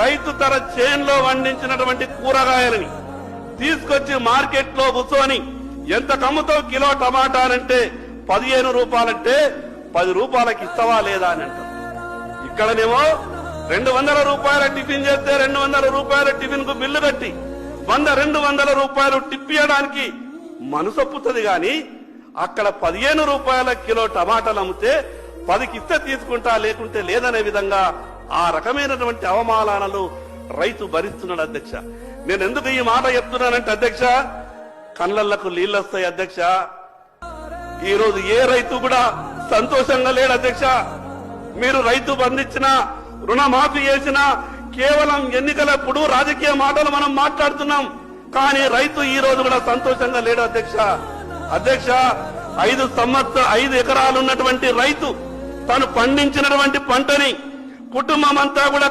రైతు తన చేన్లో పండించినటువంటి కూరగాయలని తీసుకొచ్చి మార్కెట్లో కూర్చొని ఎంత కమ్ముతావు కిలో టమాటా అంటే 15 రూపాయలంటే 10 రూపాయలకి ఇస్తావా లేదా అని అంటారు. ఇక్కడనేమో 200 రూపాయల టిఫిన్ చేస్తే 200 రూపాయల టిఫిన్ కు బిల్లు కట్టి 100-200 రూపాయలు టిప్పియడానికి మనసొప్పుతుంది గాని అక్కడ 15 రూపాయల కిలో టమాటాలు అమ్మితే 10కి ఇస్తే తీసుకుంటా లేకుంటే లేదనే విధంగా ఆ రకమైనటువంటి అవమానాలను రైతు భరిస్తున్నాడు అధ్యక్ష. నేను ఎందుకు ఈ మాట చెప్తున్నానంటే అధ్యక్ష, కళ్ళకు నీళ్ళొస్తాయి అధ్యక్ష. ఈ రోజు ఏ రైతు కూడా సంతోషంగా లేడు అధ్యక్ష. మీరు రైతు బంధించినా రుణమాఫీ చేసినా కేవలం ఎన్నికలప్పుడు రాజకీయ మాటలు మనం మాట్లాడుతున్నాం, కానీ రైతు ఈ రోజు కూడా సంతోషంగా లేడు అధ్యక్ష. అధ్యక్ష, 5 ఎకరాలు ఉన్నటువంటి రైతు తను పండించినటువంటి పంటని కుటుంబం అంతా కూడా